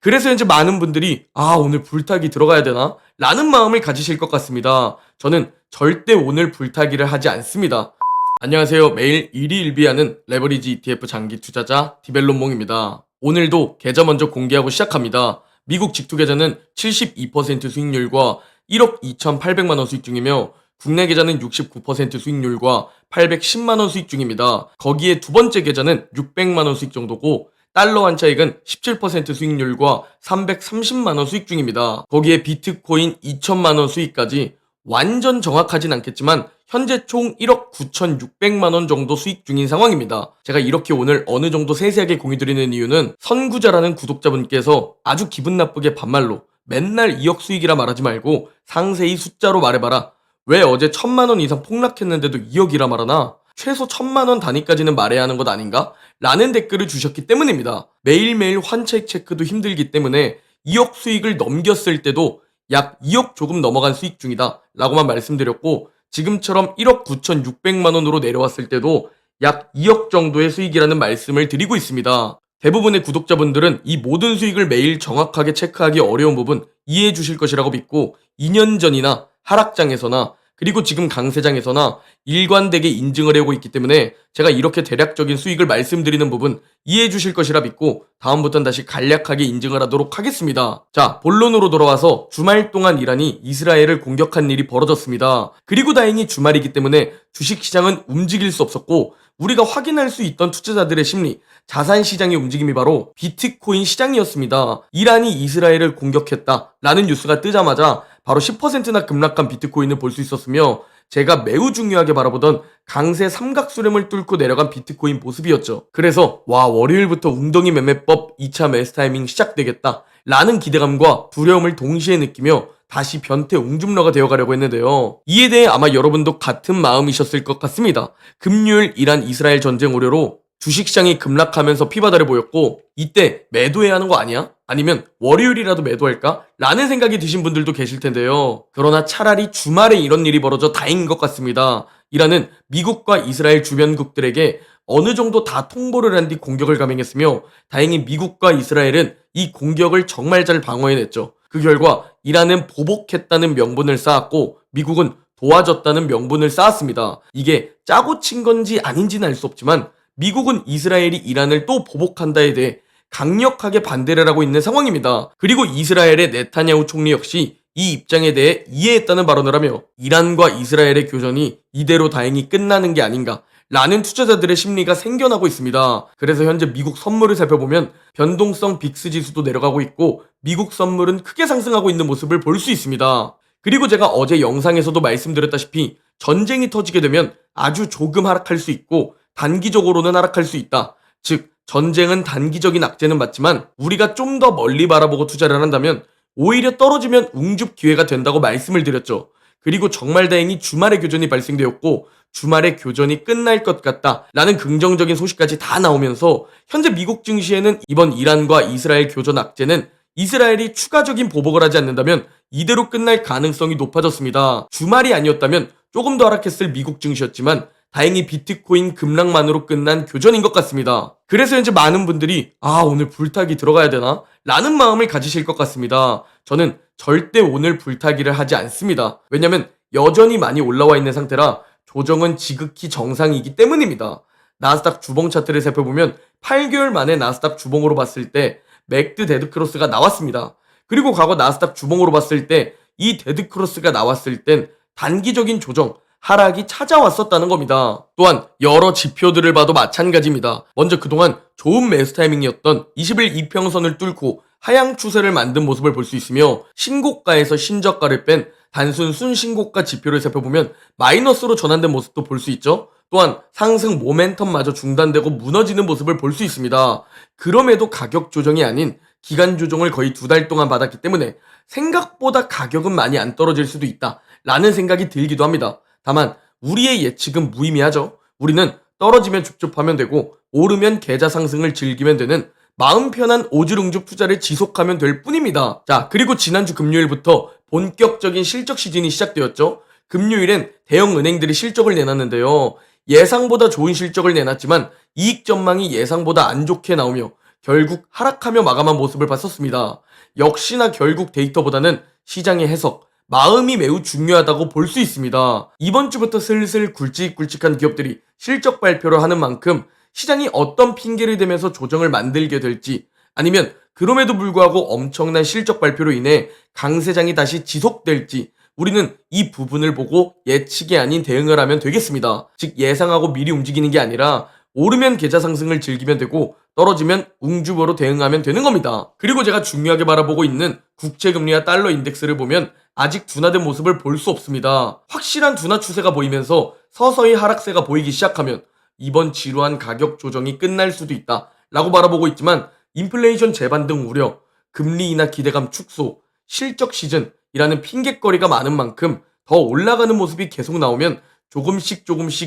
그래서 현재 많은 분들이 오늘 불타기 들어가야 되나? 라는 마음을 가지실 것 같습니다. 저는 절대 오늘 불타기를 하지 않습니다. 안녕하세요. 매일 일희일비하는 레버리지 ETF 장기 투자자 디벨론몽입니다. 오늘도 계좌 먼저 공개하고 시작합니다. 미국 직투 계좌는 72% 수익률과 1억 2,800만원 수익 중이며 국내 계좌는 69% 수익률과 810만원 수익 중입니다. 거기에 두 번째 계좌는 600만원 수익 정도고 달러 환차익은 17% 수익률과 330만원 수익 중입니다. 거기에 비트코인 2천만원 수익까지 완전 정확하진 않겠지만 현재 총 1억 9,600만원 정도 수익 중인 상황입니다. 제가 이렇게 오늘 어느 정도 세세하게 공유드리는 이유는 선구자라는 구독자분께서 아주 기분 나쁘게 반말로 맨날 2억 수익이라 말하지 말고 상세히 숫자로 말해봐라. 왜 어제 1,000만원 이상 폭락했는데도 2억이라 말하나? 최소 1,000만원 단위까지는 말해야 하는 것 아닌가? 라는 댓글을 주셨기 때문입니다. 매일매일 환차익 체크도 힘들기 때문에 2억 수익을 넘겼을 때도 약 2억 조금 넘어간 수익 중이다 라고만 말씀드렸고, 지금처럼 1억 9,600만원으로 내려왔을 때도 약 2억 정도의 수익이라는 말씀을 드리고 있습니다. 대부분의 구독자분들은 이 모든 수익을 매일 정확하게 체크하기 어려운 부분 이해해 주실 것이라고 믿고, 2년 전이나 하락장에서나 그리고 지금 강세장에서나 일관되게 인증을 해오고 있기 때문에 제가 이렇게 대략적인 수익을 말씀드리는 부분 이해해 주실 것이라 믿고 다음부터는 다시 간략하게 인증을 하도록 하겠습니다. 자, 본론으로 돌아와서 주말 동안 이란이 이스라엘을 공격한 일이 벌어졌습니다. 그리고 다행히 주말이기 때문에 주식시장은 움직일 수 없었고, 우리가 확인할 수 있던 투자자들의 심리, 자산시장의 움직임이 바로 비트코인 시장이었습니다. 이란이 이스라엘을 공격했다라는 뉴스가 뜨자마자 바로 10%나 급락한 비트코인을 볼 수 있었으며, 제가 매우 중요하게 바라보던 강세 삼각수렴을 뚫고 내려간 비트코인 모습이었죠. 그래서 월요일부터 웅덩이 매매법 2차 매수 타이밍 시작되겠다 라는 기대감과 두려움을 동시에 느끼며 다시 변태 웅줌러가 되어가려고 했는데요. 이에 대해 아마 여러분도 같은 마음이셨을 것 같습니다. 금요일 이란 이스라엘 전쟁 우려로 주식시장이 급락하면서 피바다를 보였고, 이때 매도해야 하는 거 아니야? 아니면 월요일이라도 매도할까? 라는 생각이 드신 분들도 계실 텐데요. 그러나 차라리 주말에 이런 일이 벌어져 다행인 것 같습니다. 이란은 미국과 이스라엘 주변국들에게 어느 정도 다 통보를 한 뒤 공격을 감행했으며, 다행히 미국과 이스라엘은 이 공격을 정말 잘 방어해냈죠. 그 결과 이란은 보복했다는 명분을 쌓았고, 미국은 도와줬다는 명분을 쌓았습니다. 이게 짜고 친 건지 아닌지는 알 수 없지만 미국은 이스라엘이 이란을 또 보복한다에 대해 강력하게 반대를 하고 있는 상황입니다. 그리고 이스라엘의 네타냐후 총리 역시 이 입장에 대해 이해했다는 발언을 하며 이란과 이스라엘의 교전이 이대로 다행히 끝나는 게 아닌가 라는 투자자들의 심리가 생겨나고 있습니다. 그래서 현재 미국 선물을 살펴보면 변동성 빅스 지수도 내려가고 있고 미국 선물은 크게 상승하고 있는 모습을 볼 수 있습니다. 그리고 제가 어제 영상에서도 말씀드렸다시피 전쟁이 터지게 되면 아주 조금 하락할 수 있고 단기적으로는 하락할 수 있다. 즉 전쟁은 단기적인 악재는 맞지만 우리가 좀 더 멀리 바라보고 투자를 한다면 오히려 떨어지면 웅줍 기회가 된다고 말씀을 드렸죠. 그리고 정말 다행히 주말에 교전이 발생되었고 주말에 교전이 끝날 것 같다 라는 긍정적인 소식까지 다 나오면서 현재 미국 증시에는 이번 이란과 이스라엘 교전 악재는 이스라엘이 추가적인 보복을 하지 않는다면 이대로 끝날 가능성이 높아졌습니다. 주말이 아니었다면 조금 더 하락했을 미국 증시였지만 다행히 비트코인 급락만으로 끝난 교전인 것 같습니다. 그래서 현재 많은 분들이 오늘 불타기 들어가야 되나? 라는 마음을 가지실 것 같습니다. 저는 절대 오늘 불타기를 하지 않습니다. 왜냐면 여전히 많이 올라와 있는 상태라 조정은 지극히 정상이기 때문입니다. 나스닥 주봉 차트를 살펴보면 8개월 만에 나스닥 주봉으로 봤을 때 맥드 데드크로스가 나왔습니다. 그리고 과거 나스닥 주봉으로 봤을 때 이 데드크로스가 나왔을 땐 단기적인 조정, 하락이 찾아왔었다는 겁니다. 또한 여러 지표들을 봐도 마찬가지입니다. 먼저 그동안 좋은 매수 타이밍이었던 20일 이평선을 뚫고 하향 추세를 만든 모습을 볼 수 있으며 신고가에서 신저가를 뺀 단순 순신고가 지표를 살펴보면 마이너스로 전환된 모습도 볼 수 있죠. 또한 상승 모멘텀마저 중단되고 무너지는 모습을 볼 수 있습니다. 그럼에도 가격 조정이 아닌 기간 조정을 거의 2달 동안 받았기 때문에 생각보다 가격은 많이 안 떨어질 수도 있다 라는 생각이 들기도 합니다. 다만 우리의 예측은 무의미하죠. 우리는 떨어지면 줍줍하면 되고 오르면 계좌 상승을 즐기면 되는 마음 편한 오주릉주 투자를 지속하면 될 뿐입니다. 자, 그리고 지난주 금요일부터 본격적인 실적 시즌이 시작되었죠. 금요일엔 대형 은행들이 실적을 내놨는데요. 예상보다 좋은 실적을 내놨지만 이익 전망이 예상보다 안 좋게 나오며 결국 하락하며 마감한 모습을 봤었습니다. 역시나 결국 데이터보다는 시장의 해석, 마음이 매우 중요하다고 볼 수 있습니다. 이번 주부터 슬슬 굵직굵직한 기업들이 실적 발표를 하는 만큼 시장이 어떤 핑계를 대면서 조정을 만들게 될지, 아니면 그럼에도 불구하고 엄청난 실적 발표로 인해 강세장이 다시 지속될지, 우리는 이 부분을 보고 예측이 아닌 대응을 하면 되겠습니다. 즉 예상하고 미리 움직이는 게 아니라 오르면 계좌 상승을 즐기면 되고 떨어지면 웅주버로 대응하면 되는 겁니다. 그리고 제가 중요하게 바라보고 있는 국채금리와 달러 인덱스를 보면 아직 둔화된 모습을 볼 수 없습니다. 확실한 둔화 추세가 보이면서 서서히 하락세가 보이기 시작하면 이번 지루한 가격 조정이 끝날 수도 있다 라고 바라보고 있지만, 인플레이션 재반등 우려, 금리 인하 기대감 축소, 실적 시즌이라는 핑곗거리가 많은 만큼 더 올라가는 모습이 계속 나오면 조금씩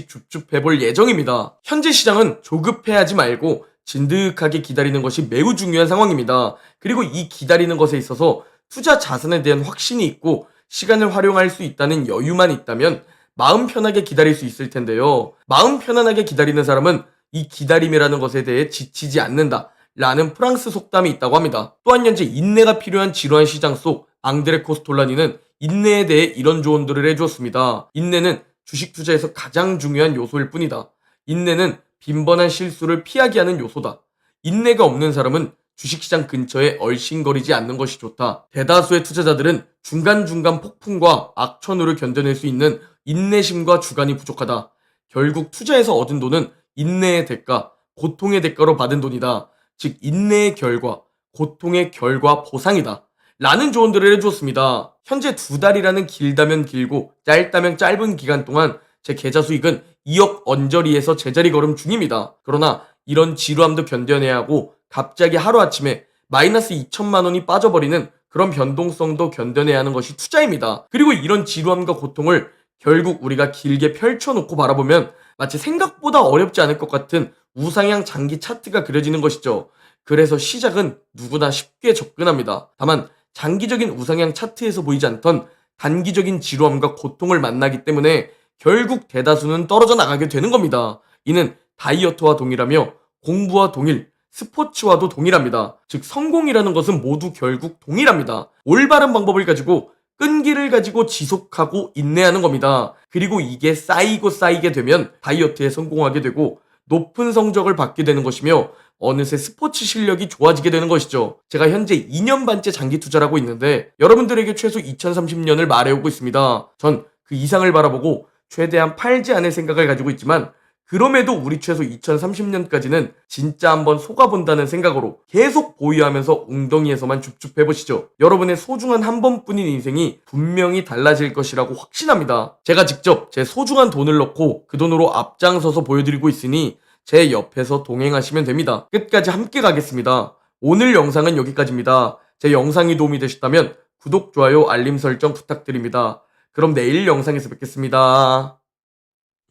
줍줍해볼 예정입니다. 현재 시장은 조급해하지 말고 진득하게 기다리는 것이 매우 중요한 상황입니다. 그리고 이 기다리는 것에 있어서 투자 자산에 대한 확신이 있고 시간을 활용할 수 있다는 여유만 있다면 마음 편하게 기다릴 수 있을 텐데요. 마음 편안하게 기다리는 사람은 이 기다림이라는 것에 대해 지치지 않는다 라는 프랑스 속담이 있다고 합니다. 또한 현재 인내가 필요한 지루한 시장 속 앙드레 코스톨라니는 인내에 대해 이런 조언들을 해주었습니다. 인내는 주식 투자에서 가장 중요한 요소일 뿐이다. 인내는 빈번한 실수를 피하게 하는 요소다. 인내가 없는 사람은 주식시장 근처에 얼씬거리지 않는 것이 좋다. 대다수의 투자자들은 중간중간 폭풍과 악천후를 견뎌낼 수 있는 인내심과 주관이 부족하다. 결국 투자에서 얻은 돈은 인내의 대가, 고통의 대가로 받은 돈이다. 즉 인내의 결과, 고통의 결과 보상이다 라는 조언들을 해주었습니다. 현재 2달이라는 길다면 길고 짧다면 짧은 기간 동안 제 계좌 수익은 2억 언저리에서 제자리 걸음 중입니다. 그러나 이런 지루함도 견뎌내야 하고 갑자기 하루아침에 마이너스 2천만 원이 빠져버리는 그런 변동성도 견뎌내야 하는 것이 투자입니다. 그리고 이런 지루함과 고통을 결국 우리가 길게 펼쳐놓고 바라보면 마치 생각보다 어렵지 않을 것 같은 우상향 장기 차트가 그려지는 것이죠. 그래서 시작은 누구나 쉽게 접근합니다. 다만 장기적인 우상향 차트에서 보이지 않던 단기적인 지루함과 고통을 만나기 때문에 결국 대다수는 떨어져 나가게 되는 겁니다. 이는 다이어트와 동일하며 공부와 동일, 스포츠와도 동일합니다. 즉 성공이라는 것은 모두 결국 동일합니다. 올바른 방법을 가지고 끈기를 가지고 지속하고 인내하는 겁니다. 그리고 이게 쌓이고 쌓이게 되면 다이어트에 성공하게 되고 높은 성적을 받게 되는 것이며 어느새 스포츠 실력이 좋아지게 되는 것이죠. 제가 현재 2년 반째 장기 투자를 하고 있는데 여러분들에게 최소 2030년을 말해오고 있습니다. 전 그 이상을 바라보고 최대한 팔지 않을 생각을 가지고 있지만, 그럼에도 우리 최소 2030년까지는 진짜 한번 속아본다는 생각으로 계속 보유하면서 웅덩이에서만 줍줍해보시죠. 여러분의 소중한 한 번뿐인 인생이 분명히 달라질 것이라고 확신합니다. 제가 직접 제 소중한 돈을 넣고 그 돈으로 앞장서서 보여드리고 있으니 제 옆에서 동행하시면 됩니다. 끝까지 함께 가겠습니다. 오늘 영상은 여기까지입니다. 제 영상이 도움이 되셨다면 구독, 좋아요, 알림 설정 부탁드립니다. 그럼 내일 영상에서 뵙겠습니다.